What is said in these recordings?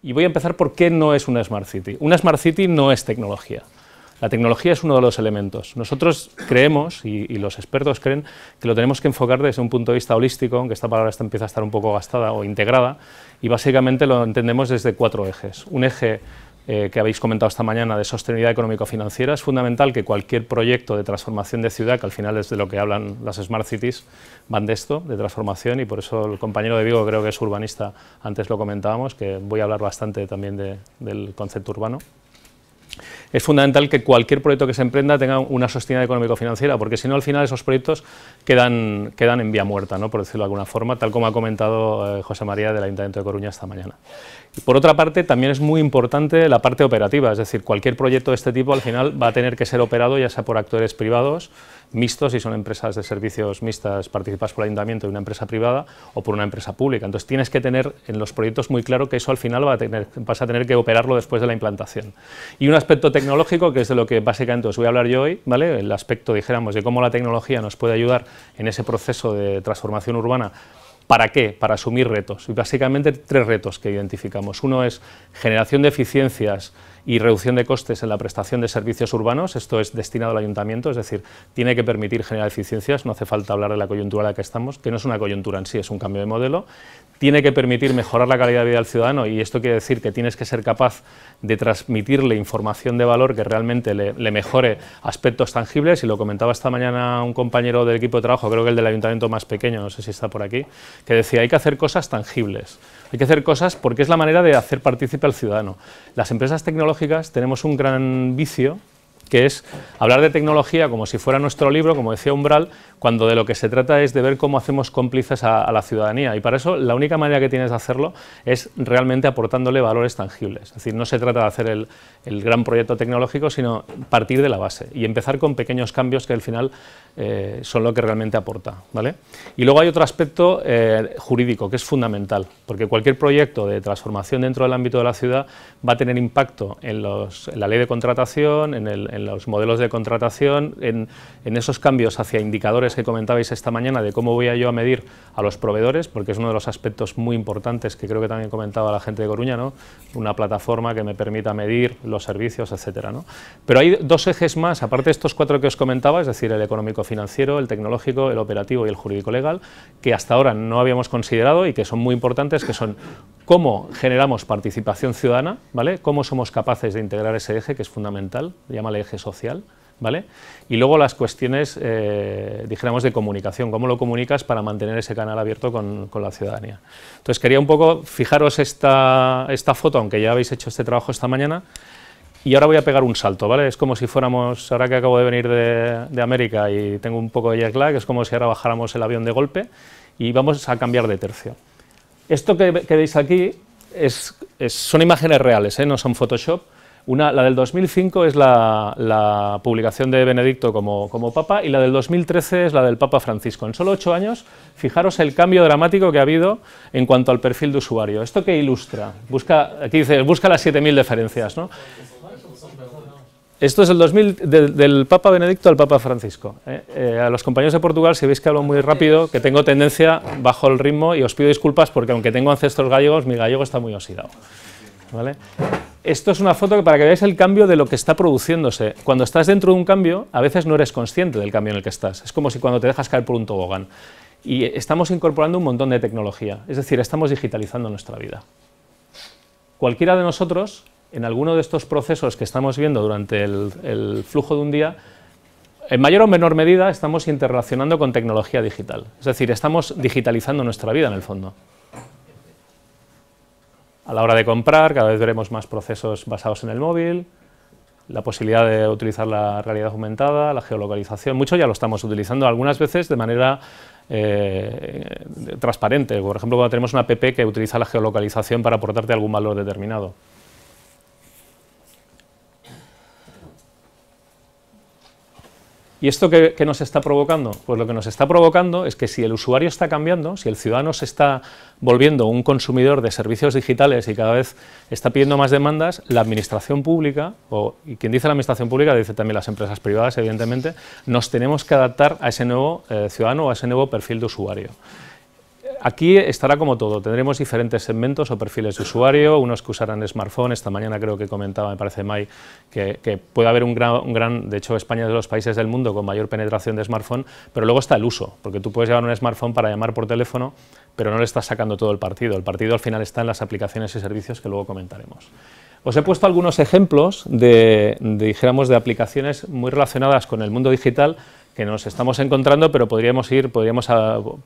Y voy a empezar por qué no es una Smart City. Una Smart City no es tecnología. La tecnología es uno de los elementos. Nosotros creemos, y los expertos creen, que lo tenemos que enfocar desde un punto de vista holístico, aunque esta palabra empieza a estar un poco gastada, o integrada, y básicamente lo entendemos desde 4 ejes. Un eje que habéis comentado esta mañana de sostenibilidad económico-financiera. Es fundamental que cualquier proyecto de transformación de ciudad, que al final es de lo que hablan las Smart Cities, van de esto, de transformación, y por eso el compañero de Vigo, creo que es urbanista, antes lo comentábamos, que voy a hablar bastante también del concepto urbano. Es fundamental que cualquier proyecto que se emprenda tenga una sostenibilidad económico-financiera, porque si no, al final esos proyectos quedan en vía muerta, ¿no?, por decirlo de alguna forma, tal como ha comentado José María del Ayuntamiento de Coruña esta mañana. Y por otra parte, también es muy importante la parte operativa, es decir, cualquier proyecto de este tipo al final va a tener que ser operado ya sea por actores privados, mixtos, si son empresas de servicios mixtas participadas por el ayuntamiento y una empresa privada, o por una empresa pública. Entonces tienes que tener en los proyectos muy claro que eso al final vas a tener que operarlo después de la implantación. Y un aspecto tecnológico, que es de lo que básicamente os voy a hablar yo hoy, ¿vale?, el aspecto, dijéramos, de cómo la tecnología nos puede ayudar en ese proceso de transformación urbana. ¿Para qué? Para asumir retos. Y básicamente 3 retos que identificamos. Uno es generación de eficiencias y reducción de costes en la prestación de servicios urbanos. Esto es destinado al ayuntamiento, es decir, tiene que permitir generar eficiencias, no hace falta hablar de la coyuntura en la que estamos, que no es una coyuntura en sí, es un cambio de modelo. Tiene que permitir mejorar la calidad de vida del ciudadano, y esto quiere decir que tienes que ser capaz de transmitirle información de valor que realmente le mejore aspectos tangibles, y lo comentaba esta mañana un compañero del equipo de trabajo, creo que el del ayuntamiento más pequeño, no sé si está por aquí, que decía, hay que hacer cosas tangibles, hay que hacer cosas porque es la manera de hacer partícipe al ciudadano. Las empresas tecnológicas tenemos un gran vicio, que es hablar de tecnología como si fuera nuestro libro, como decía Umbral, cuando de lo que se trata es de ver cómo hacemos cómplices a la ciudadanía, y para eso la única manera que tienes de hacerlo es realmente aportándole valores tangibles. Es decir, no se trata de hacer el gran proyecto tecnológico, sino partir de la base y empezar con pequeños cambios que al final son lo que realmente aporta, ¿vale? Y luego hay otro aspecto jurídico que es fundamental, porque cualquier proyecto de transformación dentro del ámbito de la ciudad va a tener impacto en la ley de contratación, en los modelos de contratación, en esos cambios hacia indicadores que comentabais esta mañana de cómo voy yo a medir a los proveedores, porque es uno de los aspectos muy importantes que creo que también comentaba la gente de Coruña, ¿no?, una plataforma que me permita medir los servicios, etcétera, ¿no? Pero hay 2 ejes más, aparte de estos 4 que os comentaba, es decir, el económico-financiero, el tecnológico, el operativo y el jurídico-legal, que hasta ahora no habíamos considerado y que son muy importantes, que son cómo generamos participación ciudadana, ¿vale?, cómo somos capaces de integrar ese eje, que es fundamental, llámale eje social, ¿vale?, y luego las cuestiones, dijéramos, de comunicación, cómo lo comunicas para mantener ese canal abierto con la ciudadanía. Entonces quería un poco fijaros esta foto, aunque ya habéis hecho este trabajo esta mañana, y ahora voy a pegar un salto, ¿vale? Es como si fuéramos, ahora que acabo de venir de América y tengo un poco de jet lag, es como si ahora bajáramos el avión de golpe y vamos a cambiar de tercio. Esto que veis aquí son imágenes reales, no son Photoshop. La del 2005 es la publicación de Benedicto como Papa, y la del 2013 es la del Papa Francisco. En solo 8 años, fijaros el cambio dramático que ha habido en cuanto al perfil de usuario. ¿Esto qué ilustra? Aquí dice, busca las 7000 diferencias, ¿no? Esto es del Papa Benedicto al Papa Francisco. A los compañeros de Portugal, si veis que hablo muy rápido, que tengo tendencia, bajo el ritmo, y os pido disculpas porque aunque tengo ancestros gallegos, mi gallego está muy oxidado, ¿vale? Esto es una foto para que veáis el cambio de lo que está produciéndose. Cuando estás dentro de un cambio, a veces no eres consciente del cambio en el que estás. Es como si cuando te dejas caer por un tobogán. Y estamos incorporando un montón de tecnología, es decir, estamos digitalizando nuestra vida. Cualquiera de nosotros, en alguno de estos procesos que estamos viendo durante el flujo de un día, en mayor o menor medida estamos interrelacionando con tecnología digital. Es decir, estamos digitalizando nuestra vida en el fondo. A la hora de comprar, cada vez veremos más procesos basados en el móvil, la posibilidad de utilizar la realidad aumentada, la geolocalización, mucho ya lo estamos utilizando, algunas veces de manera transparente. Por ejemplo, cuando tenemos una app que utiliza la geolocalización para aportarte algún valor determinado. ¿Y esto qué nos está provocando? Pues lo que nos está provocando es que si el usuario está cambiando, si el ciudadano se está volviendo un consumidor de servicios digitales y cada vez está pidiendo más demandas, la administración pública, y quien dice la administración pública dice también las empresas privadas, evidentemente, nos tenemos que adaptar a ese nuevo ciudadano o a ese nuevo perfil de usuario. Aquí estará como todo, tendremos diferentes segmentos o perfiles de usuario, unos que usarán smartphone. Esta mañana creo que comentaba, me parece Mai, que puede haber un gran, de hecho España es de los países del mundo con mayor penetración de smartphone, pero luego está el uso, porque tú puedes llevar un smartphone para llamar por teléfono, pero no le estás sacando todo el partido al final está en las aplicaciones y servicios que luego comentaremos. Os he puesto algunos ejemplos dijéramos, de aplicaciones muy relacionadas con el mundo digital que nos estamos encontrando, pero podríamos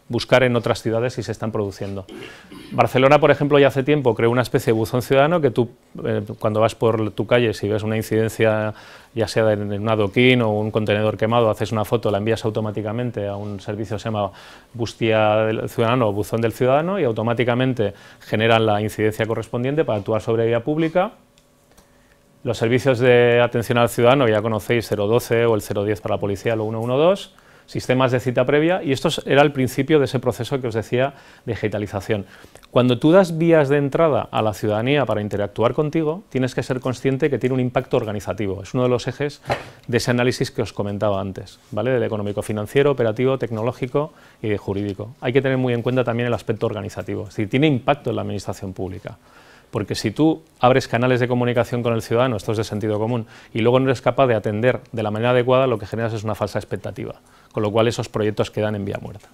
buscar en otras ciudades si se están produciendo. Barcelona, por ejemplo, ya hace tiempo creó una especie de buzón ciudadano que tú, cuando vas por tu calle, si ves una incidencia, ya sea en un adoquín o un contenedor quemado, haces una foto, la envías automáticamente a un servicio que se llama Bustia del Ciudadano o Buzón del Ciudadano y automáticamente generan la incidencia correspondiente para actuar sobre vía pública. Los servicios de atención al ciudadano, ya conocéis, 012 o el 010 para la policía, lo 112, sistemas de cita previa, y esto era el principio de ese proceso que os decía de digitalización. Cuando tú das vías de entrada a la ciudadanía para interactuar contigo, tienes que ser consciente que tiene un impacto organizativo. Es uno de los ejes de ese análisis que os comentaba antes, ¿vale? Del económico-financiero, operativo, tecnológico y de jurídico. Hay que tener muy en cuenta también el aspecto organizativo, es decir, tiene impacto en la administración pública. Porque si tú abres canales de comunicación con el ciudadano, esto es de sentido común, y luego no eres capaz de atender de la manera adecuada, lo que generas es una falsa expectativa, con lo cual esos proyectos quedan en vía muerta.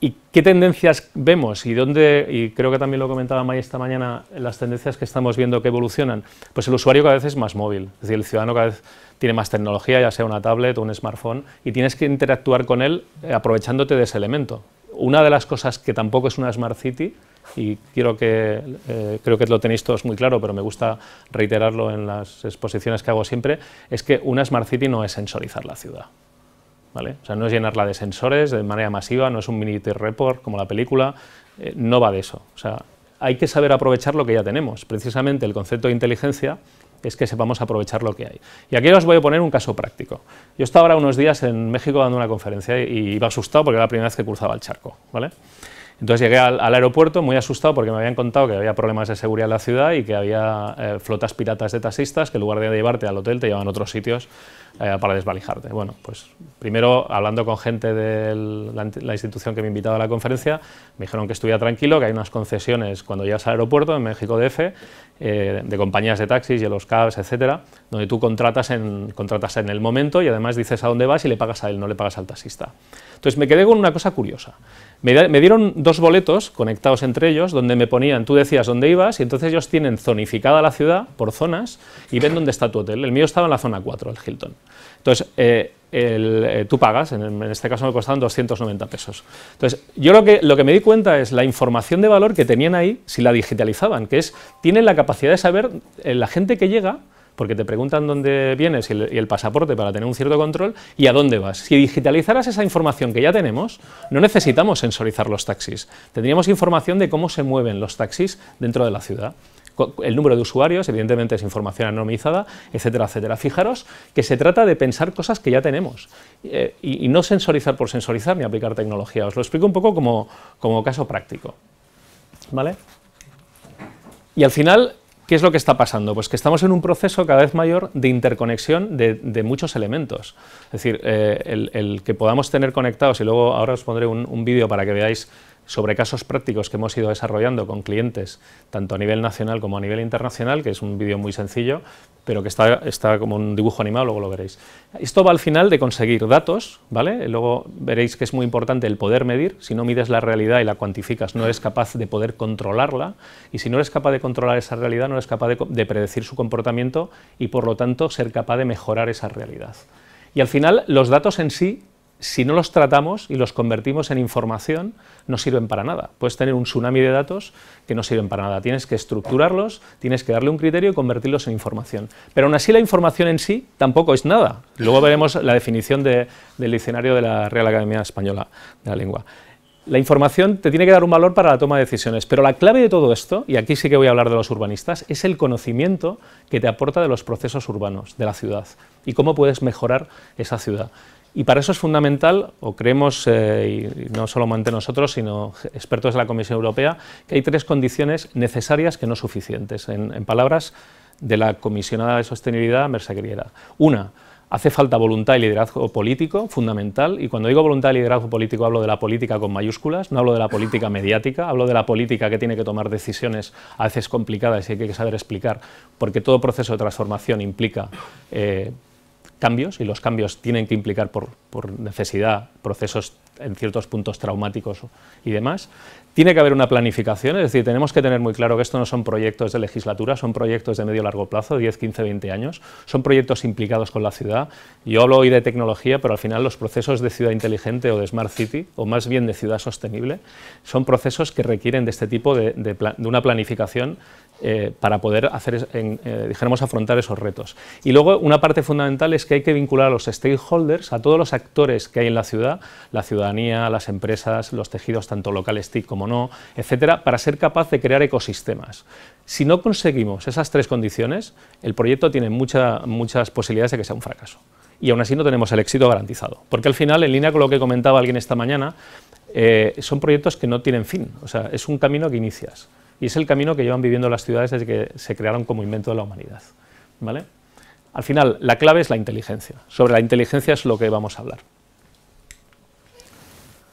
¿Y qué tendencias vemos? Y creo que también lo comentaba May esta mañana, las tendencias que estamos viendo que evolucionan. Pues el usuario cada vez es más móvil, es decir, el ciudadano cada vez tiene más tecnología, ya sea una tablet o un smartphone, y tienes que interactuar con él aprovechándote de ese elemento. Una de las cosas que tampoco es una Smart City, y creo que lo tenéis todos muy claro, pero me gusta reiterarlo en las exposiciones que hago siempre, es que una Smart City no es sensorizar la ciudad, ¿vale? O sea, no es llenarla de sensores de manera masiva, no es un Minute Report como la película, no va de eso. O sea, hay que saber aprovechar lo que ya tenemos. Precisamente el concepto de inteligencia es que sepamos aprovechar lo que hay. Y aquí os voy a poner un caso práctico. Yo estaba ahora unos días en México dando una conferencia y iba asustado porque era la primera vez que cruzaba el charco, ¿vale? Entonces llegué al aeropuerto muy asustado porque me habían contado que había problemas de seguridad en la ciudad y que había flotas piratas de taxistas que en lugar de llevarte al hotel te llevaban a otros sitios para desvalijarte. Bueno, pues primero hablando con gente de la institución que me invitaba a la conferencia, me dijeron que estuviera tranquilo, que hay unas concesiones cuando llegas al aeropuerto en México DF, de compañías de taxis, Yellow Cabs, etcétera, donde tú contratas en el momento y además dices a dónde vas y le pagas a él, no le pagas al taxista. Entonces me quedé con una cosa curiosa. Me dieron dos boletos conectados entre ellos donde me ponían, tú decías dónde ibas y entonces ellos tienen zonificada la ciudad por zonas y ven dónde está tu hotel. El mío estaba en la zona 4, el Hilton. Entonces tú pagas, en este caso me costaban 290 pesos. Entonces yo lo que me di cuenta es la información de valor que tenían ahí si la digitalizaban, que es, tienen la capacidad de saber la gente que llega, porque te preguntan dónde vienes y el pasaporte para tener un cierto control, y a dónde vas. Si digitalizaras esa información que ya tenemos, no necesitamos sensorizar los taxis. Tendríamos información de cómo se mueven los taxis dentro de la ciudad. El número de usuarios, evidentemente es información anonimizada, etcétera, etcétera. Fijaros que se trata de pensar cosas que ya tenemos y no sensorizar por sensorizar ni aplicar tecnología. Os lo explico un poco como caso práctico, ¿vale? Y al final, ¿qué es lo que está pasando? Pues que estamos en un proceso cada vez mayor de interconexión de muchos elementos. Es decir, el que podamos tener conectados, y luego ahora os pondré un vídeo para que veáis sobre casos prácticos que hemos ido desarrollando con clientes, tanto a nivel nacional como a nivel internacional, que es un vídeo muy sencillo, pero que está como un dibujo animado, luego lo veréis. Esto va al final de conseguir datos, ¿vale? Luego veréis que es muy importante el poder medir. Si no mides la realidad y la cuantificas, no eres capaz de poder controlarla, y si no eres capaz de controlar esa realidad, no eres capaz de predecir su comportamiento y, por lo tanto, ser capaz de mejorar esa realidad. Y al final, los datos en sí, si no los tratamos y los convertimos en información, no sirven para nada. Puedes tener un tsunami de datos que no sirven para nada. Tienes que estructurarlos, tienes que darle un criterio y convertirlos en información. Pero aún así la información en sí tampoco es nada. Luego veremos la definición del diccionario de la Real Academia Española de la Lengua. La información te tiene que dar un valor para la toma de decisiones, pero la clave de todo esto, y aquí sí que voy a hablar de los urbanistas, es el conocimiento que te aporta de los procesos urbanos, de la ciudad, y cómo puedes mejorar esa ciudad. Y para eso es fundamental, o creemos, y no solamente nosotros, sino expertos de la Comisión Europea, que hay tres condiciones necesarias que no suficientes, en palabras de la comisionada de sostenibilidad, Merce Griera. Una, Hace falta voluntad y liderazgo político, fundamental, y cuando digo voluntad y liderazgo político hablo de la política con mayúsculas, no hablo de la política mediática, hablo de la política que tiene que tomar decisiones a veces complicadas y hay que saber explicar, porque todo proceso de transformación implica cambios, y los cambios tienen que implicar por necesidad procesos en ciertos puntos traumáticos y demás. Tiene que haber una planificación, es decir, tenemos que tener muy claro que esto no son proyectos de legislatura, son proyectos de medio y largo plazo, 10, 15, 20 años, son proyectos implicados con la ciudad. Yo hablo hoy de tecnología, pero al final los procesos de ciudad inteligente o de Smart City, o más bien de ciudad sostenible, son procesos que requieren de este tipo de una planificación para poder hacer, dijéramos, afrontar esos retos. Y luego una parte fundamental es que hay que vincular a los stakeholders, a todos los actores que hay en la ciudad, la ciudadanía, las empresas, los tejidos tanto locales TIC como no, etcétera, para ser capaz de crear ecosistemas. Si no conseguimos esas tres condiciones, el proyecto tiene muchas posibilidades de que sea un fracaso. Y aún así no tenemos el éxito garantizado. Porque al final, en línea con lo que comentaba alguien esta mañana, son proyectos que no tienen fin. O sea, es un camino que inicias. Y es el camino que llevan viviendo las ciudades desde que se crearon como invento de la humanidad, ¿vale? Al final, la clave es la inteligencia. Sobre la inteligencia es lo que vamos a hablar.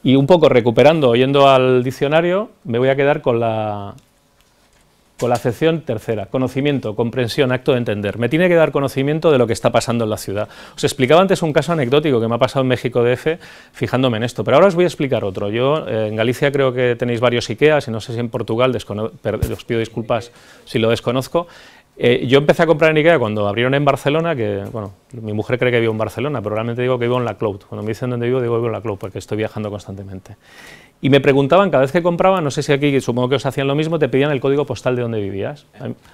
Y un poco recuperando, yendo al diccionario, me voy a quedar con la acepción tercera: conocimiento, comprensión, acto de entender. Me tiene que dar conocimiento de lo que está pasando en la ciudad. Os explicaba antes un caso anecdótico que me ha pasado en México DF, fijándome en esto, pero ahora os voy a explicar otro. Yo en Galicia creo que tenéis varios IKEAs, y no sé si en Portugal, os pido disculpas si lo desconozco. Yo empecé a comprar en IKEA cuando abrieron en Barcelona, que bueno, mi mujer cree que vivo en Barcelona, pero realmente digo que vivo en la Cloud. Cuando me dicen dónde vivo, digo que vivo en la Cloud, porque estoy viajando constantemente. Y me preguntaban cada vez que compraba, no sé si aquí, supongo que os hacían lo mismo, te pedían el código postal de donde vivías.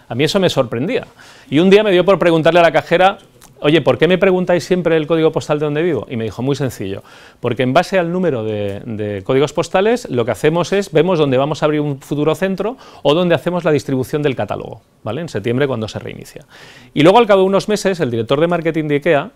A mí eso me sorprendía. Y un día me dio por preguntarle a la cajera: oye, ¿por qué me preguntáis siempre el código postal de donde vivo? Y me dijo: muy sencillo, porque en base al número de códigos postales, lo que hacemos es, vemos dónde vamos a abrir un futuro centro o dónde hacemos la distribución del catálogo, ¿vale? En septiembre, cuando se reinicia. Y luego, al cabo de unos meses, el director de marketing de IKEA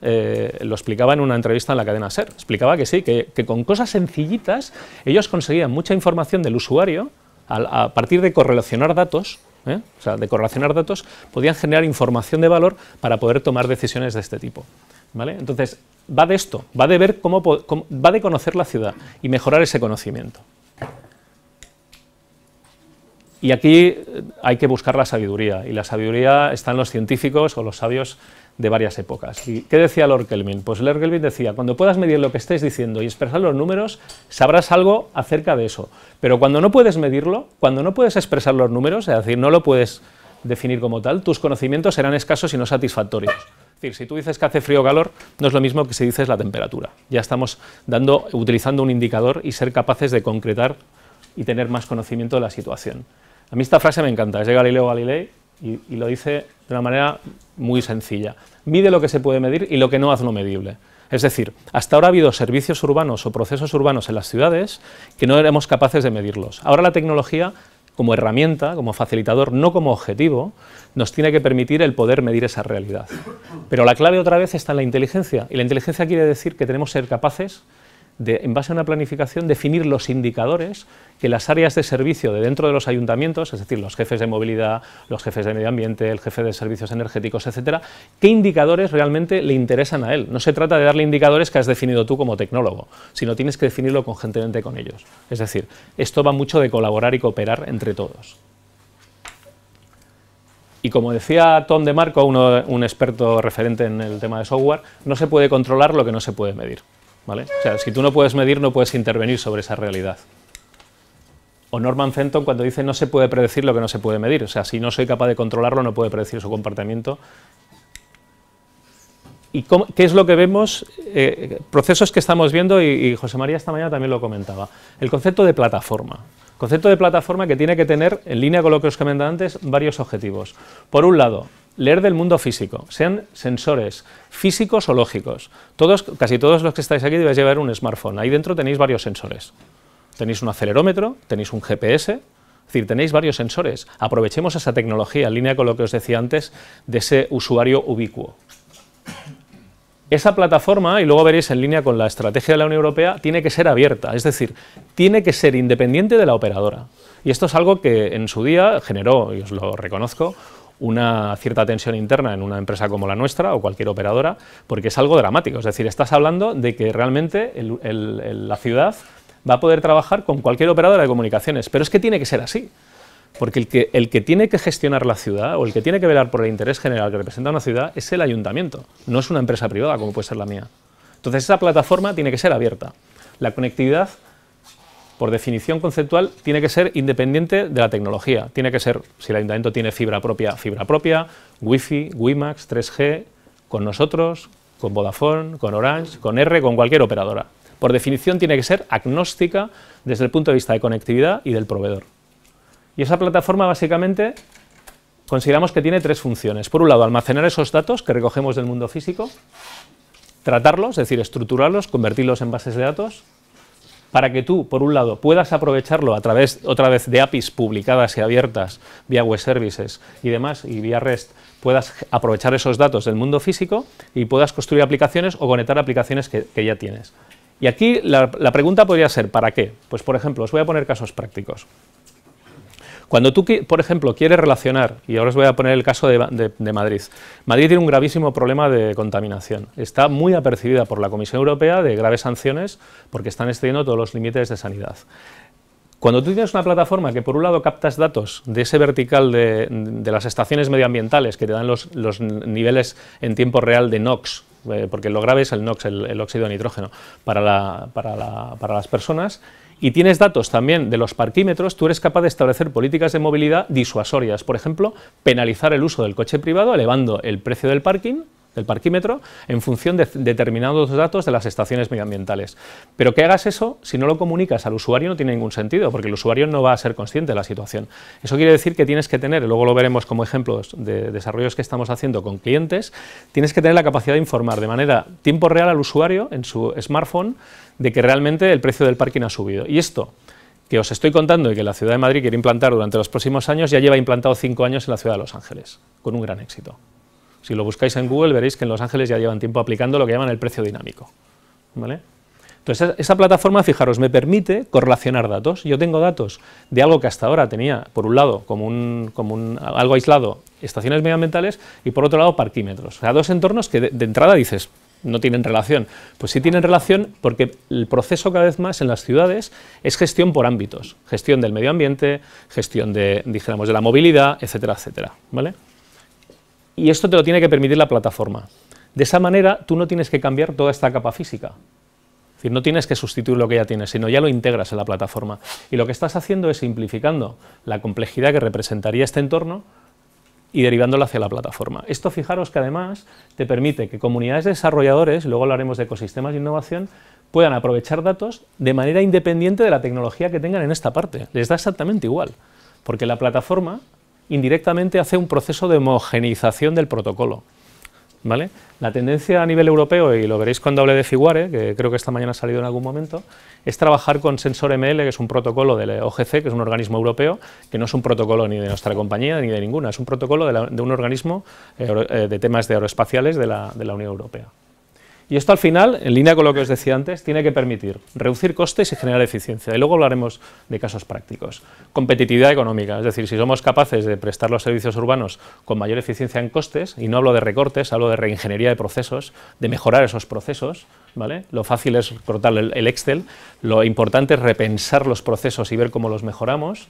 lo explicaba en una entrevista en la cadena SER. Explicaba que sí, que con cosas sencillitas ellos conseguían mucha información del usuario a partir de correlacionar datos. O sea, de correlacionar datos, podían generar información de valor para poder tomar decisiones de este tipo, ¿vale? Entonces, va de esto, va de ver va de conocer la ciudad y mejorar ese conocimiento. Y aquí hay que buscar la sabiduría, y la sabiduría está en los científicos o los sabios de varias épocas. ¿Y qué decía Lord Kelvin? Pues Lord Kelvin decía: cuando puedas medir lo que estés diciendo y expresar los números, sabrás algo acerca de eso. Pero cuando no puedes medirlo, cuando no puedes expresar los números, es decir, no lo puedes definir como tal, tus conocimientos serán escasos y no satisfactorios. Es decir, si tú dices que hace frío o calor, no es lo mismo que si dices la temperatura. Ya estamos utilizando un indicador y ser capaces de concretar y tener más conocimiento de la situación. A mí esta frase me encanta, es de Galileo Galilei, y lo dice de una manera muy sencilla: mide lo que se puede medir y lo que no, hazlo medible. Es decir, hasta ahora ha habido servicios urbanos o procesos urbanos en las ciudades que no éramos capaces de medirlos. Ahora la tecnología, como herramienta, como facilitador, no como objetivo, nos tiene que permitir el poder medir esa realidad. Pero la clave otra vez está en la inteligencia, y la inteligencia quiere decir que tenemos que ser capaces de, en base a una planificación, definir los indicadores que las áreas de servicio de dentro de los ayuntamientos, es decir, los jefes de movilidad, los jefes de medio ambiente, el jefe de servicios energéticos, etcétera, qué indicadores realmente le interesan a él. No se trata de darle indicadores que has definido tú como tecnólogo, sino tienes que definirlo conjuntamente con ellos. Es decir, esto va mucho de colaborar y cooperar entre todos. Y como decía Tom DeMarco, un experto referente en el tema de software, no se puede controlar lo que no se puede medir, ¿vale? O sea, si tú no puedes medir, no puedes intervenir sobre esa realidad. O Norman Fenton, cuando dice: no se puede predecir lo que no se puede medir. O sea, si no soy capaz de controlarlo, no puedo predecir su comportamiento. ¿Y qué es lo que vemos? Procesos que estamos viendo, y José María esta mañana también lo comentaba. El concepto de plataforma. Concepto de plataforma que tiene que tener, en línea con lo que os comentaba antes, varios objetivos. Por un lado, leer del mundo físico, sean sensores físicos o lógicos. Casi todos los que estáis aquí debéis llevar un smartphone. Ahí dentro tenéis varios sensores. Tenéis un acelerómetro, tenéis un GPS, es decir, tenéis varios sensores. Aprovechemos esa tecnología, en línea con lo que os decía antes, de ese usuario ubicuo. Esa plataforma, y luego veréis en línea con la estrategia de la Unión Europea, tiene que ser abierta, es decir, tiene que ser independiente de la operadora. Y esto es algo que en su día generó, y os lo reconozco, una cierta tensión interna en una empresa como la nuestra o cualquier operadora, porque es algo dramático. Es decir, estás hablando de que realmente la ciudad va a poder trabajar con cualquier operadora de comunicaciones, pero es que tiene que ser así. Porque el que tiene que gestionar la ciudad o el que tiene que velar por el interés general que representa una ciudad es el ayuntamiento, no es una empresa privada como puede ser la mía. Entonces esa plataforma tiene que ser abierta. La conectividad, por definición conceptual, tiene que ser independiente de la tecnología. Tiene que ser, si el ayuntamiento tiene fibra propia, Wi-Fi, WiMAX, 3G, con nosotros, con Vodafone, con Orange, con R, con cualquier operadora. Por definición tiene que ser agnóstica desde el punto de vista de conectividad y del proveedor. Y esa plataforma básicamente consideramos que tiene tres funciones. Por un lado, almacenar esos datos que recogemos del mundo físico, tratarlos, es decir, estructurarlos, convertirlos en bases de datos, para que tú, por un lado, puedas aprovecharlo a través, otra vez, de APIs publicadas y abiertas, vía web services y demás, y vía REST, puedas aprovechar esos datos del mundo físico y puedas construir aplicaciones o conectar aplicaciones que ya tienes. Y aquí la pregunta podría ser, ¿para qué? Pues, por ejemplo, os voy a poner casos prácticos. Cuando tú, por ejemplo, quieres relacionar, y ahora os voy a poner el caso de Madrid. Madrid tiene un gravísimo problema de contaminación. Está muy apercibida por la Comisión Europea de graves sanciones porque están excediendo todos los límites de sanidad. Cuando tú tienes una plataforma que por un lado captas datos de ese vertical de las estaciones medioambientales que te dan los niveles en tiempo real de NOx, porque lo grave es el NOx, el óxido de nitrógeno, para las personas, y tienes datos también de los parquímetros, tú eres capaz de establecer políticas de movilidad disuasorias. Por ejemplo, penalizar el uso del coche privado elevando el precio del parquímetro, en función de determinados datos de las estaciones medioambientales. Pero que hagas eso, si no lo comunicas al usuario, no tiene ningún sentido, porque el usuario no va a ser consciente de la situación. Eso quiere decir que tienes que tener, luego lo veremos como ejemplos de desarrollos que estamos haciendo con clientes, tienes que tener la capacidad de informar de manera tiempo real al usuario en su smartphone de que realmente el precio del parking ha subido. Y esto que os estoy contando y que la Ciudad de Madrid quiere implantar durante los próximos años, ya lleva implantado 5 años en la Ciudad de Los Ángeles, con un gran éxito. Si lo buscáis en Google veréis que en Los Ángeles ya llevan tiempo aplicando lo que llaman el precio dinámico, ¿vale? Entonces esa plataforma, fijaros, me permite correlacionar datos. Yo tengo datos de algo que hasta ahora tenía, por un lado, como algo aislado, estaciones medioambientales, y por otro lado, parquímetros. O sea, dos entornos que de entrada dices, no tienen relación. Pues sí tienen relación porque el proceso cada vez más en las ciudades es gestión por ámbitos. Gestión del medio ambiente, gestión dijéramos, de la movilidad, etcétera, etcétera, ¿vale? Y esto te lo tiene que permitir la plataforma. De esa manera, tú no tienes que cambiar toda esta capa física. Es decir, no tienes que sustituir lo que ya tienes, sino ya lo integras en la plataforma. Y lo que estás haciendo es simplificando la complejidad que representaría este entorno y derivándola hacia la plataforma. Esto, fijaros que además te permite que comunidades de desarrolladores, luego hablaremos de ecosistemas de innovación, puedan aprovechar datos de manera independiente de la tecnología que tengan en esta parte. Les da exactamente igual, porque la plataforma indirectamente hace un proceso de homogeneización del protocolo, ¿vale? La tendencia a nivel europeo, y lo veréis cuando hable de Figuare, que creo que esta mañana ha salido en algún momento, es trabajar con SensorML, que es un protocolo del OGC, que es un organismo europeo, que no es un protocolo ni de nuestra compañía ni de ninguna, es un protocolo de un organismo de temas de aeroespaciales de la Unión Europea. Y esto al final, en línea con lo que os decía antes, tiene que permitir reducir costes y generar eficiencia. Y luego hablaremos de casos prácticos. Competitividad económica, es decir, si somos capaces de prestar los servicios urbanos con mayor eficiencia en costes, y no hablo de recortes, hablo de reingeniería de procesos, de mejorar esos procesos, ¿vale? Lo fácil es cortar el Excel, lo importante es repensar los procesos y ver cómo los mejoramos.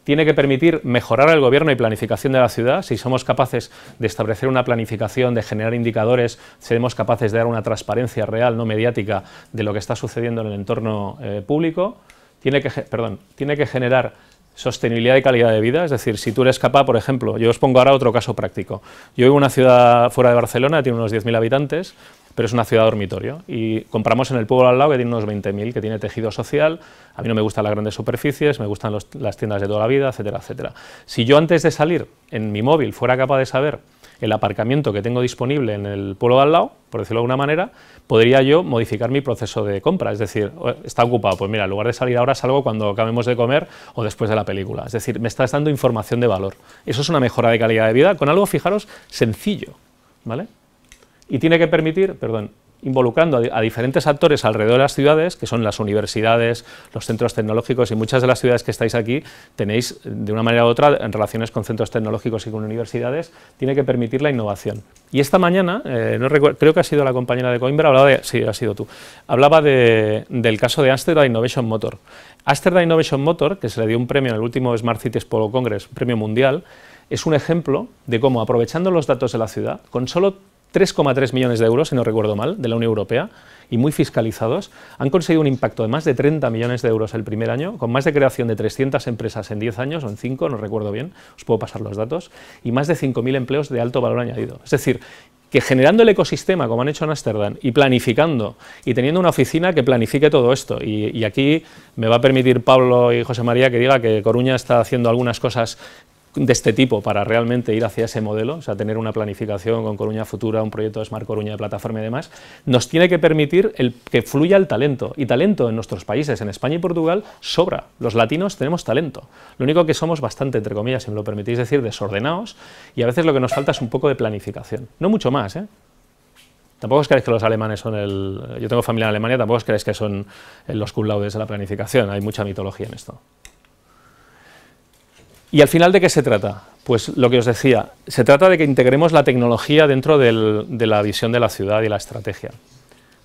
Tiene que permitir mejorar el gobierno y planificación de la ciudad. Si somos capaces de establecer una planificación, de generar indicadores, seremos capaces de dar una transparencia real, no mediática, de lo que está sucediendo en el entorno público. Tiene que generar sostenibilidad y calidad de vida, es decir, si tú eres capaz, por ejemplo, yo os pongo ahora otro caso práctico. Yo vivo en una ciudad fuera de Barcelona, tiene unos 10.000 habitantes, pero es una ciudad dormitorio, y compramos en el pueblo al lado que tiene unos 20.000, que tiene tejido social. A mí no me gustan las grandes superficies, me gustan las tiendas de toda la vida, etcétera, etcétera. Si yo antes de salir en mi móvil fuera capaz de saber el aparcamiento que tengo disponible en el pueblo de al lado, por decirlo de alguna manera, podría yo modificar mi proceso de compra. Es decir, está ocupado, pues mira, en lugar de salir ahora salgo cuando acabemos de comer o después de la película. Es decir, me estás dando información de valor. Eso es una mejora de calidad de vida con algo, fijaros, sencillo, ¿vale? Y tiene que permitir, involucrando a diferentes actores alrededor de las ciudades, que son las universidades, los centros tecnológicos, y muchas de las ciudades que estáis aquí tenéis, de una manera u otra, en relaciones con centros tecnológicos y con universidades, tiene que permitir la innovación. Y esta mañana, no recuerdo, creo que ha sido la compañera de Coimbra, hablaba de, sí, ha sido tú, hablaba del caso de Amsterdam Innovation Motor. Amsterdam Innovation Motor, que se le dio un premio en el último Smart Cities Polo Congress, un premio mundial, es un ejemplo de cómo, aprovechando los datos de la ciudad, con solo 3,3 millones de euros, si no recuerdo mal, de la Unión Europea, y muy fiscalizados, han conseguido un impacto de más de 30 millones de euros el primer año, con más de creación de 300 empresas en 10 años, o en 5, no recuerdo bien, os puedo pasar los datos, y más de 5.000 empleos de alto valor añadido. Es decir, que generando el ecosistema, como han hecho en Ámsterdam, y planificando, y teniendo una oficina que planifique todo esto, y aquí me va a permitir Pablo y José María que diga que Coruña está haciendo algunas cosas de este tipo para realmente ir hacia ese modelo, o sea, tener una planificación con Coruña Futura, un proyecto de Smart Coruña de plataforma y demás, nos tiene que permitir que fluya el talento, y talento en nuestros países, en España y Portugal, sobra. Los latinos tenemos talento, lo único que somos bastante, entre comillas, si me lo permitís decir, desordenados, y a veces lo que nos falta es un poco de planificación, no mucho más, ¿eh? Tampoco os creáis que los alemanes son yo tengo familia en Alemania, tampoco os creáis que son los cum laudes de la planificación, hay mucha mitología en esto. ¿Y al final de qué se trata? Pues lo que os decía, se trata de que integremos la tecnología dentro de la visión de la ciudad y la estrategia.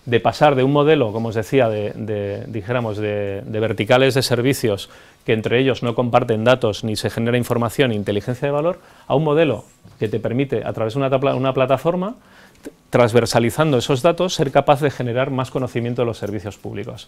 De pasar de un modelo, como os decía, dijéramos, de verticales de servicios que entre ellos no comparten datos ni se genera información ni inteligencia de valor, a un modelo que te permite, a través de una plataforma, transversalizando esos datos, ser capaz de generar más conocimiento de los servicios públicos.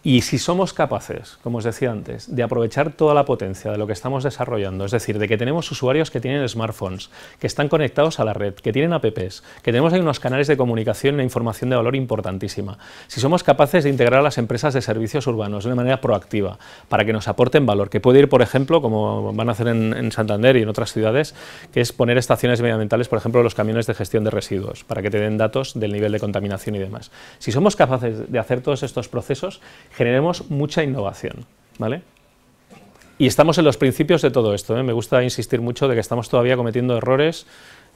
Y si somos capaces, como os decía antes, de aprovechar toda la potencia de lo que estamos desarrollando, es decir, de que tenemos usuarios que tienen smartphones, que están conectados a la red, que tienen apps, que tenemos ahí unos canales de comunicación e información de valor importantísima, si somos capaces de integrar a las empresas de servicios urbanos de una manera proactiva, para que nos aporten valor, que puede ir, por ejemplo, como van a hacer en Santander y en otras ciudades, que es poner estaciones medioambientales, por ejemplo, los camiones de gestión de residuos, para que te den datos del nivel de contaminación y demás. Si somos capaces de hacer todos estos procesos, generemos mucha innovación, ¿vale? Y estamos en los principios de todo esto, ¿eh? Me gusta insistir mucho de que estamos todavía cometiendo errores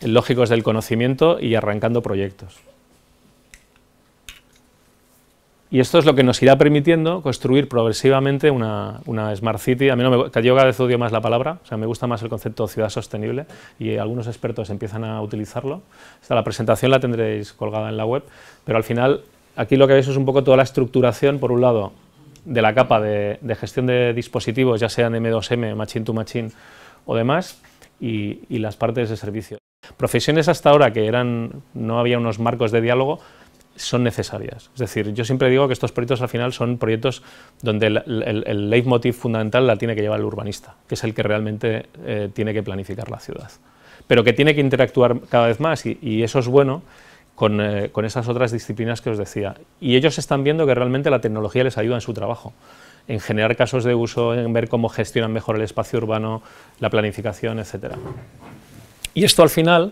lógicos del conocimiento y arrancando proyectos. Y esto es lo que nos irá permitiendo construir progresivamente una Smart City. A mí yo cada vez odio más la palabra, o sea, me gusta más el concepto de ciudad sostenible y algunos expertos empiezan a utilizarlo. La presentación la tendréis colgada en la web, pero al final aquí lo que veis es un poco toda la estructuración, por un lado, de la capa de gestión de dispositivos, ya sean M2M, Machine to Machine o demás, y las partes de servicio. Profesiones hasta ahora que no había unos marcos de diálogo, son necesarias. Es decir, yo siempre digo que estos proyectos al final son proyectos donde el leitmotiv fundamental la tiene que llevar el urbanista, que es el que realmente tiene que planificar la ciudad. Pero que tiene que interactuar cada vez más, y eso es bueno, con esas otras disciplinas que os decía. Y ellos están viendo que realmente la tecnología les ayuda en su trabajo, en generar casos de uso, en ver cómo gestionan mejor el espacio urbano, la planificación, etc. Y esto al final,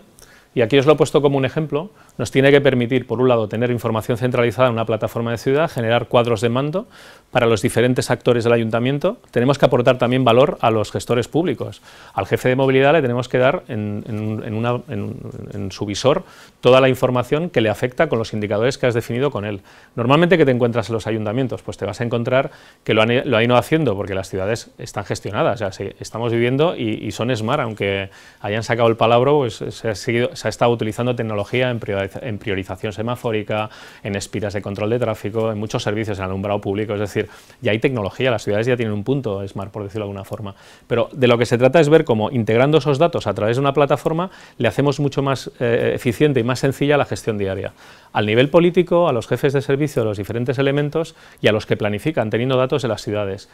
y aquí os lo he puesto como un ejemplo, nos tiene que permitir, por un lado, tener información centralizada en una plataforma de ciudad, generar cuadros de mando para los diferentes actores del ayuntamiento. Tenemos que aportar también valor a los gestores públicos. Al jefe de movilidad le tenemos que dar en su visor toda la información que le afecta con los indicadores que has definido con él. Normalmente, ¿qué te encuentras en los ayuntamientos? Pues te vas a encontrar que lo han ido haciendo porque las ciudades están gestionadas, o sea, estamos viviendo y son smart, aunque hayan sacado el palabra, pues se ha estado utilizando tecnología en priorización semafórica, en espiras de control de tráfico, en muchos servicios, en alumbrado público, es decir, ya hay tecnología, las ciudades ya tienen un punto smart, por decirlo de alguna forma, pero de lo que se trata es ver cómo, integrando esos datos a través de una plataforma, le hacemos mucho más eficiente y más sencilla la gestión diaria. Al nivel político, a los jefes de servicio de los diferentes elementos y a los que planifican, teniendo datos de las ciudades.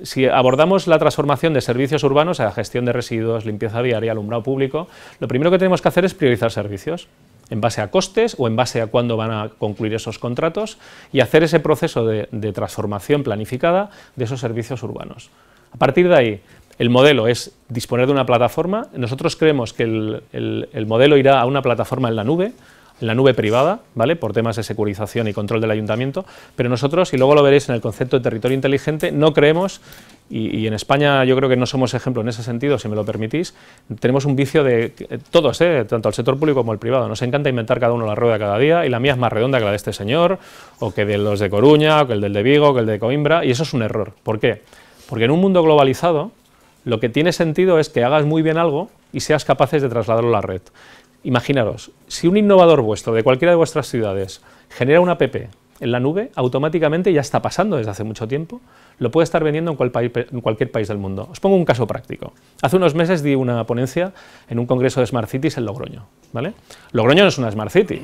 Si abordamos la transformación de servicios urbanos a gestión de residuos, limpieza viaria, alumbrado público, lo primero que tenemos que hacer es priorizar servicios, en base a costes o en base a cuándo van a concluir esos contratos, y hacer ese proceso de transformación planificada de esos servicios urbanos. A partir de ahí, el modelo es disponer de una plataforma. Nosotros creemos que el modelo irá a una plataforma en la nube privada, ¿vale?, por temas de securización y control del ayuntamiento, pero nosotros, y luego lo veréis en el concepto de territorio inteligente, no creemos y en España yo creo que no somos ejemplo en ese sentido, si me lo permitís, tenemos un vicio de todos, tanto el sector público como el privado, nos encanta inventar cada uno la rueda cada día, y la mía es más redonda que la de este señor, o que de los de Coruña, o que el del de Vigo, o que el de Coimbra, y eso es un error. ¿Por qué? Porque en un mundo globalizado lo que tiene sentido es que hagas muy bien algo y seas capaces de trasladarlo a la red. Imaginaros, si un innovador vuestro de cualquiera de vuestras ciudades genera una app en la nube, automáticamente, ya está pasando desde hace mucho tiempo, lo puede estar vendiendo en cualquier país del mundo. Os pongo un caso práctico. Hace unos meses di una ponencia en un congreso de Smart Cities en Logroño, ¿vale? Logroño no es una Smart City,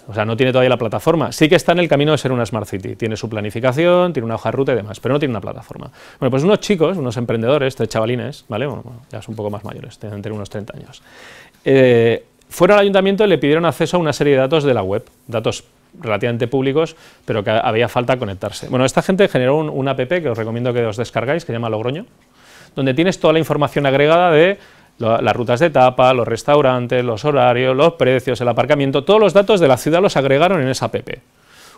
o sea, no tiene todavía la plataforma, sí que está en el camino de ser una Smart City, tiene su planificación, tiene una hoja de ruta y demás, pero no tiene una plataforma. Bueno, pues unos chicos, unos emprendedores, 3 chavalines, ¿vale? Bueno, ya son un poco más mayores, tienen entre unos 30 años, fueron al ayuntamiento y le pidieron acceso a una serie de datos de la web, datos relativamente públicos, pero que había falta conectarse. Bueno, esta gente generó una app que os recomiendo que os descargáis, que se llama Logroño, donde tienes toda la información agregada de las rutas de etapa, los restaurantes, los horarios, los precios, el aparcamiento, todos los datos de la ciudad los agregaron en esa app.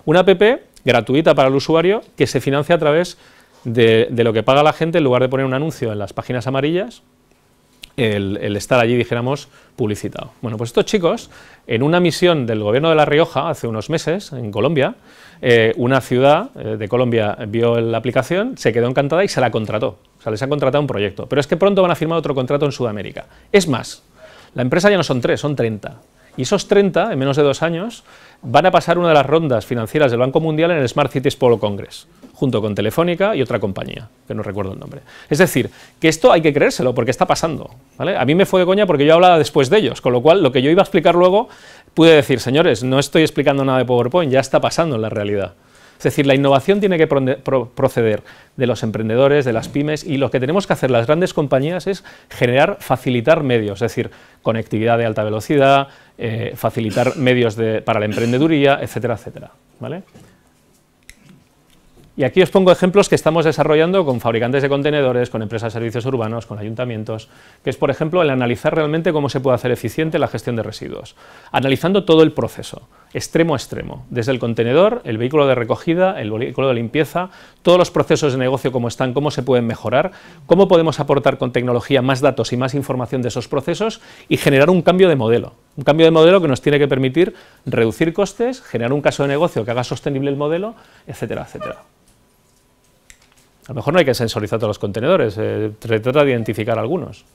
Una app gratuita para el usuario que se financia a través de lo que paga la gente en lugar de poner un anuncio en las páginas amarillas, el estar allí, dijéramos, publicitado. Bueno, pues estos chicos, en una misión del gobierno de La Rioja, hace unos meses, en Colombia, una ciudad de Colombia vio la aplicación, se quedó encantada y se la contrató. O sea, les han contratado un proyecto. Pero es que pronto van a firmar otro contrato en Sudamérica. Es más, la empresa ya no son 3, son 30. Y esos 30, en menos de 2 años, van a pasar una de las rondas financieras del Banco Mundial en el Smart Cities Polo Congress, junto con Telefónica y otra compañía, que no recuerdo el nombre. Es decir, que esto hay que creérselo, porque está pasando, ¿vale? A mí me fue de coña porque yo hablaba después de ellos, con lo cual lo que yo iba a explicar luego, pude decir, señores, no estoy explicando nada de PowerPoint, ya está pasando en la realidad. Es decir, la innovación tiene que proceder de los emprendedores, de las pymes, y lo que tenemos que hacer las grandes compañías es facilitar medios, es decir, conectividad de alta velocidad, facilitar medios para la emprendeduría, etcétera, etcétera, ¿vale? Y aquí os pongo ejemplos que estamos desarrollando con fabricantes de contenedores, con empresas de servicios urbanos, con ayuntamientos, que es, por ejemplo, el analizar realmente cómo se puede hacer eficiente la gestión de residuos, analizando todo el proceso, extremo a extremo, desde el contenedor, el vehículo de recogida, el vehículo de limpieza, todos los procesos de negocio cómo están, cómo se pueden mejorar, cómo podemos aportar con tecnología más datos y más información de esos procesos y generar un cambio de modelo. Un cambio de modelo que nos tiene que permitir reducir costes, generar un caso de negocio que haga sostenible el modelo, etcétera, etcétera. A lo mejor no hay que sensorizar todos los contenedores, se trata de identificar algunos.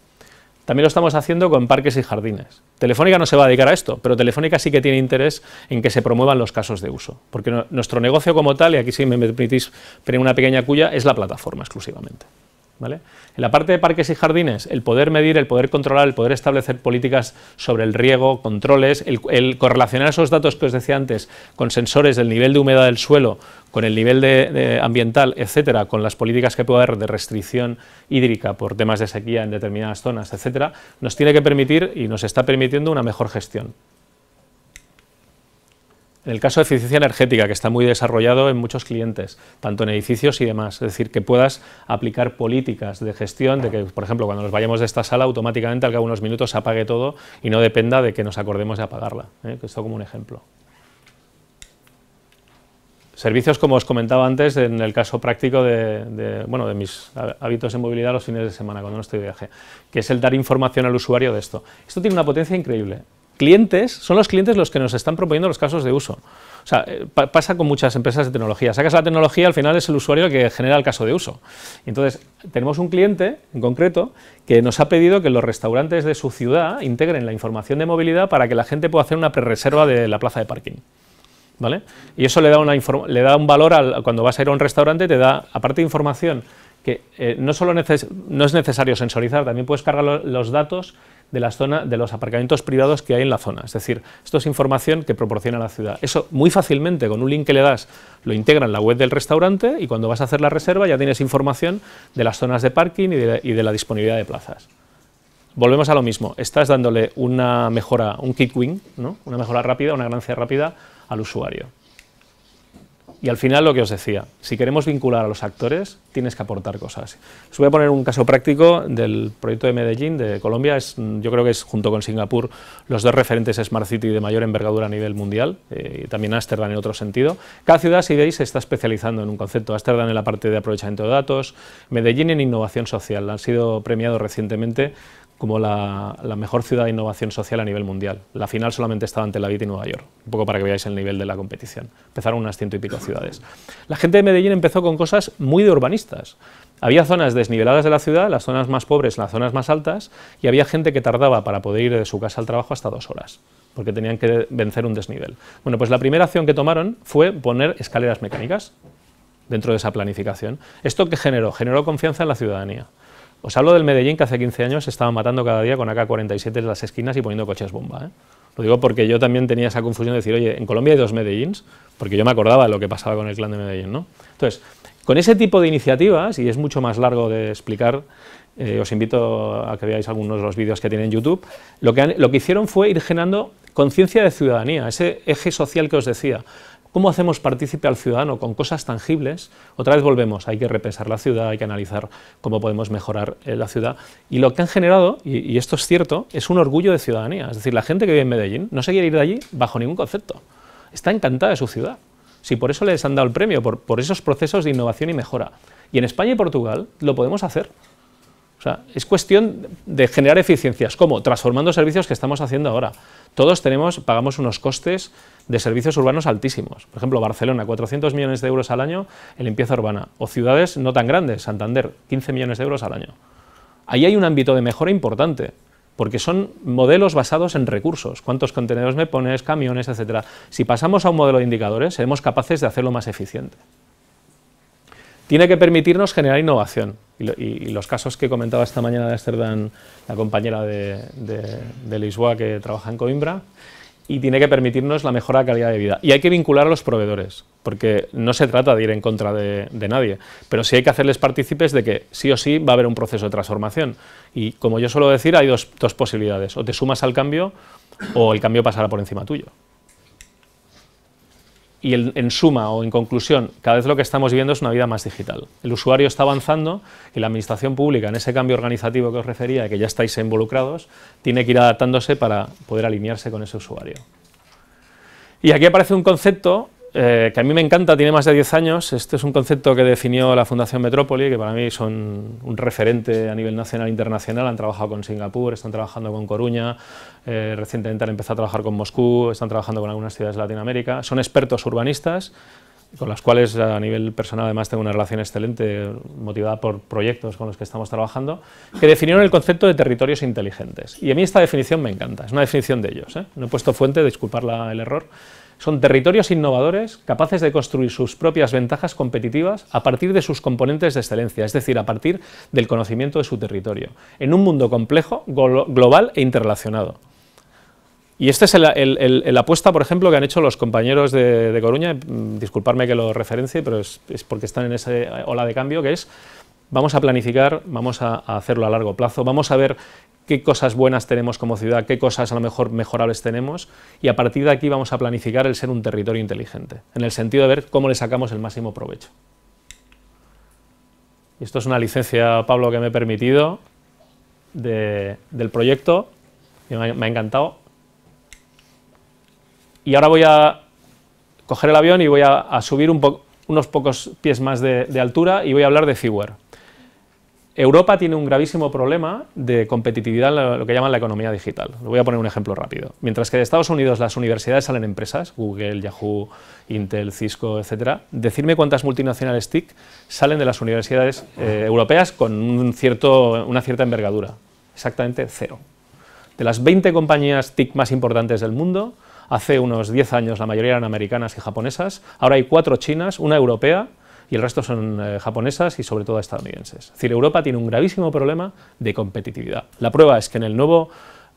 También lo estamos haciendo con parques y jardines. Telefónica no se va a dedicar a esto, pero Telefónica sí que tiene interés en que se promuevan los casos de uso, porque nuestro negocio como tal, y aquí sí me permitís poner una pequeña cuña, es la plataforma exclusivamente, ¿vale? En la parte de parques y jardines, el poder medir, el poder controlar, el poder establecer políticas sobre el riego, controles, el correlacionar esos datos que os decía antes con sensores del nivel de humedad del suelo, con el nivel de ambiental, etcétera, con las políticas que puede haber de restricción hídrica por temas de sequía en determinadas zonas, etcétera, nos tiene que permitir y nos está permitiendo una mejor gestión. En el caso de eficiencia energética, que está muy desarrollado en muchos clientes, tanto en edificios y demás, es decir, que puedas aplicar políticas de gestión, de que, por ejemplo, cuando nos vayamos de esta sala, automáticamente al cabo de unos minutos se apague todo y no dependa de que nos acordemos de apagarla, esto como un ejemplo. Servicios, como os comentaba antes, en el caso práctico de mis hábitos de movilidad los fines de semana, cuando no estoy de viaje, que es el dar información al usuario de esto. Esto tiene una potencia increíble. Son los clientes los que nos están proponiendo los casos de uso. O sea, pasa con muchas empresas de tecnología. Sacas la tecnología, al final es el usuario el que genera el caso de uso. Y entonces, tenemos un cliente en concreto que nos ha pedido que los restaurantes de su ciudad integren la información de movilidad para que la gente pueda hacer una prerreserva de la plaza de parking, ¿vale? Y eso le da un valor cuando vas a ir a un restaurante, te da, aparte de información, que no es necesario sensorizar, también puedes cargar los datos de los aparcamientos privados que hay en la zona. Es decir, esto es información que proporciona la ciudad. Eso muy fácilmente, con un link que le das, lo integra en la web del restaurante y cuando vas a hacer la reserva ya tienes información de las zonas de parking y de la disponibilidad de plazas. Volvemos a lo mismo, estás dándole una mejora, un quick win, ¿no? Una mejora rápida, una ganancia rápida al usuario. Y al final lo que os decía, si queremos vincular a los actores, tienes que aportar cosas. Os voy a poner un caso práctico del proyecto de Medellín, de Colombia. Yo creo que es, junto con Singapur, los dos referentes Smart City de mayor envergadura a nivel mundial, y también Ámsterdam en otro sentido. Cada ciudad, si veis, se está especializando en un concepto. Ámsterdam en la parte de aprovechamiento de datos, Medellín en innovación social. Han sido premiados recientemente como la mejor ciudad de innovación social a nivel mundial. La final solamente estaba en Tel Aviv y Nueva York, un poco para que veáis el nivel de la competición. Empezaron unas 100 y pico ciudades. La gente de Medellín empezó con cosas muy de urbanistas. Había zonas desniveladas de la ciudad, las zonas más pobres, las zonas más altas, y había gente que tardaba para poder ir de su casa al trabajo hasta 2 horas, porque tenían que vencer un desnivel. Bueno, pues la primera acción que tomaron fue poner escaleras mecánicas dentro de esa planificación. ¿Esto qué generó? Generó confianza en la ciudadanía. Os hablo del Medellín que hace 15 años se estaban matando cada día con AK-47 en las esquinas y poniendo coches bomba, ¿eh? Lo digo porque yo también tenía esa confusión de decir, oye, en Colombia hay 2 Medellíns, porque yo me acordaba de lo que pasaba con el clan de Medellín, ¿no? Entonces, con ese tipo de iniciativas, y es mucho más largo de explicar, os invito a que veáis algunos de los vídeos que tienen en YouTube, lo que hicieron fue ir generando conciencia de ciudadanía, ese eje social que os decía. ¿Cómo hacemos partícipe al ciudadano con cosas tangibles? Otra vez volvemos, hay que repensar la ciudad, hay que analizar cómo podemos mejorar la ciudad. Y lo que han generado, y esto es cierto, es un orgullo de ciudadanía. Es decir, la gente que vive en Medellín no se quiere ir de allí bajo ningún concepto. Está encantada de su ciudad. Si por eso les han dado el premio, por esos procesos de innovación y mejora. Y en España y Portugal lo podemos hacer. O sea, es cuestión de generar eficiencias. ¿Cómo? Transformando servicios que estamos haciendo ahora. Todos pagamos unos costes de servicios urbanos altísimos. Por ejemplo, Barcelona, 400 millones de euros al año en limpieza urbana. O ciudades no tan grandes, Santander, 15 millones de euros al año. Ahí hay un ámbito de mejora importante, porque son modelos basados en recursos. ¿Cuántos contenedores me pones, camiones, etcétera? Si pasamos a un modelo de indicadores, seremos capaces de hacerlo más eficiente. Tiene que permitirnos generar innovación. Y los casos que comentaba esta mañana de Ámsterdam, la compañera de Lisboa que trabaja en Coimbra, y tiene que permitirnos la mejora de calidad de vida. Y hay que vincular a los proveedores, porque no se trata de ir en contra de nadie, pero sí hay que hacerles partícipes de que sí o sí va a haber un proceso de transformación. Y como yo suelo decir, hay dos posibilidades, o te sumas al cambio o el cambio pasará por encima tuyo. Y en suma o en conclusión, cada vez lo que estamos viviendo es una vida más digital. El usuario está avanzando y la administración pública, en ese cambio organizativo que os refería, que ya estáis involucrados, tiene que ir adaptándose para poder alinearse con ese usuario. Y aquí aparece un concepto que a mí me encanta, tiene más de 10 años. Este es un concepto que definió la Fundación Metrópoli, que para mí son un referente a nivel nacional e internacional. Han trabajado con Singapur, están trabajando con Coruña, recientemente han empezado a trabajar con Moscú, están trabajando con algunas ciudades de Latinoamérica. Son expertos urbanistas, con los cuales a nivel personal además tengo una relación excelente, motivada por proyectos con los que estamos trabajando, que definieron el concepto de territorios inteligentes. Y a mí esta definición me encanta, es una definición de ellos, ¿eh? No he puesto fuente, disculpar el error. Son territorios innovadores capaces de construir sus propias ventajas competitivas a partir de sus componentes de excelencia, es decir, a partir del conocimiento de su territorio, en un mundo complejo, global e interrelacionado. Y esta es la apuesta, por ejemplo, que han hecho los compañeros de Coruña, disculparme que lo referencie, pero es porque están en esa ola de cambio, que es, vamos a planificar, vamos a hacerlo a largo plazo, vamos a ver qué cosas buenas tenemos como ciudad, qué cosas a lo mejor mejorables tenemos, y a partir de aquí vamos a planificar el ser un territorio inteligente, en el sentido de ver cómo le sacamos el máximo provecho. Y esto es una licencia, Pablo, que me he permitido del proyecto, que me ha encantado. Y ahora voy a coger el avión y voy a subir unos pocos pies más de altura y voy a hablar de Feeware. Europa tiene un gravísimo problema de competitividad en lo que llaman la economía digital. Les voy a poner un ejemplo rápido. Mientras que de Estados Unidos las universidades salen empresas, Google, Yahoo, Intel, Cisco, etc., decidme cuántas multinacionales TIC salen de las universidades europeas con una cierta envergadura. Exactamente 0. De las 20 compañías TIC más importantes del mundo, hace unos 10 años la mayoría eran americanas y japonesas, ahora hay 4 chinas, una europea, y el resto son japonesas y sobre todo estadounidenses. Es decir, Europa tiene un gravísimo problema de competitividad. La prueba es que en el nuevo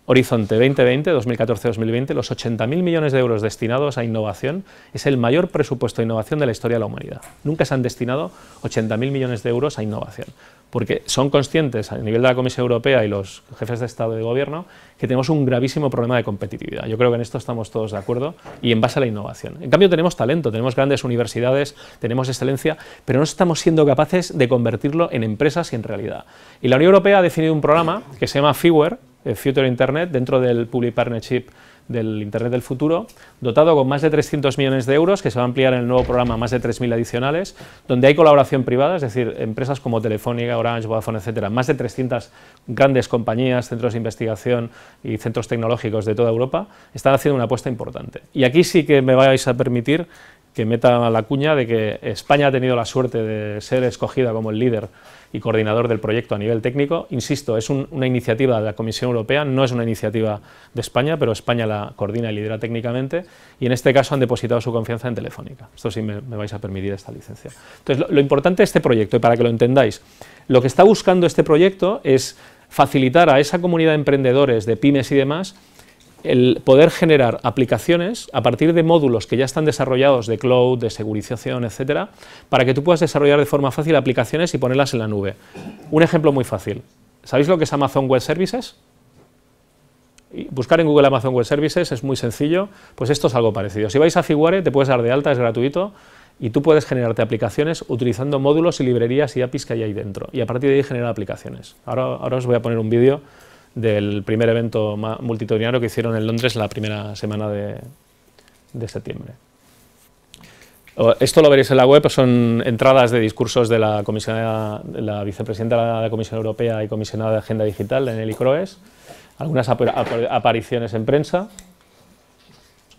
Horizonte 2020, 2014-2020, los 80.000 millones de euros destinados a innovación es el mayor presupuesto de innovación de la historia de la humanidad. Nunca se han destinado 80.000 millones de euros a innovación, porque son conscientes a nivel de la Comisión Europea y los jefes de Estado y de Gobierno que tenemos un gravísimo problema de competitividad. Yo creo que en esto estamos todos de acuerdo y en base a la innovación. En cambio tenemos talento, tenemos grandes universidades, tenemos excelencia, pero no estamos siendo capaces de convertirlo en empresas y en realidad. Y la Unión Europea ha definido un programa que se llama FIWARE, Future Internet, dentro del Public Partnership del Internet del futuro, dotado con más de 300 millones de euros, que se va a ampliar en el nuevo programa más de 3.000 adicionales, donde hay colaboración privada, es decir, empresas como Telefónica, Orange, Vodafone, etcétera, más de 300 grandes compañías, centros de investigación y centros tecnológicos de toda Europa, están haciendo una apuesta importante. Y aquí sí que me vais a permitir que meta la cuña de que España ha tenido la suerte de ser escogida como el líder y coordinador del proyecto a nivel técnico. Insisto, es una iniciativa de la Comisión Europea, no es una iniciativa de España, pero España la coordina y lidera técnicamente, y en este caso han depositado su confianza en Telefónica. Esto sí me vais a permitir esta licencia. Entonces, lo importante de este proyecto, y para que lo entendáis, lo que está buscando este proyecto es facilitar a esa comunidad de emprendedores, de pymes y demás, el poder generar aplicaciones a partir de módulos que ya están desarrollados de cloud, de segurización, etcétera, para que tú puedas desarrollar de forma fácil aplicaciones y ponerlas en la nube. Un ejemplo muy fácil. ¿Sabéis lo que es Amazon Web Services? Buscar en Google Amazon Web Services es muy sencillo, pues esto es algo parecido. Si vais a FIWARE, te puedes dar de alta, es gratuito, y tú puedes generarte aplicaciones utilizando módulos y librerías y APIs que hay ahí dentro, y a partir de ahí generar aplicaciones. Ahora os voy a poner un vídeo del primer evento multitudinario que hicieron en Londres la primera semana de septiembre. Esto lo veréis en la web, son entradas de discursos de la vicepresidenta de la Comisión Europea y comisionada de Agenda Digital, Neelie Kroes, algunas apariciones en prensa,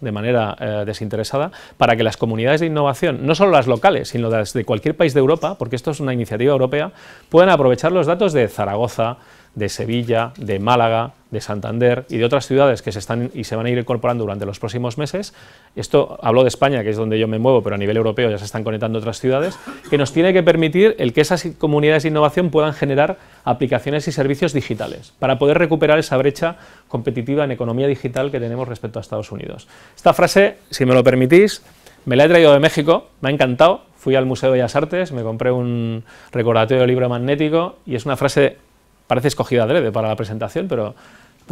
de manera desinteresada, para que las comunidades de innovación, no solo las locales, sino las de cualquier país de Europa, porque esto es una iniciativa europea, puedan aprovechar los datos de Zaragoza, de Sevilla, de Málaga, de Santander y de otras ciudades que se van a ir incorporando durante los próximos meses. Esto hablo de España, que es donde yo me muevo, pero a nivel europeo ya se están conectando otras ciudades, que nos tiene que permitir el que esas comunidades de innovación puedan generar aplicaciones y servicios digitales, para poder recuperar esa brecha competitiva en economía digital que tenemos respecto a Estados Unidos. Esta frase, si me lo permitís, me la he traído de México, me ha encantado, fui al Museo de Bellas Artes, me compré un recordatorio de libro magnético y es una frase, parece escogida adrede para la presentación, pero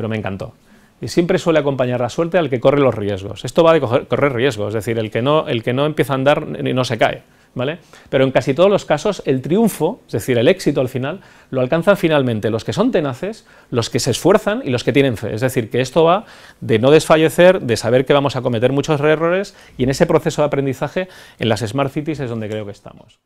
me encantó. Y siempre suele acompañar la suerte al que corre los riesgos. Esto va de correr riesgos, es decir, el que no empieza a andar no se cae, ¿vale? Pero en casi todos los casos el triunfo, es decir, el éxito al final, lo alcanzan finalmente los que son tenaces, los que se esfuerzan y los que tienen fe. Es decir, que esto va de no desfallecer, de saber que vamos a cometer muchos errores y en ese proceso de aprendizaje en las Smart Cities es donde creo que estamos.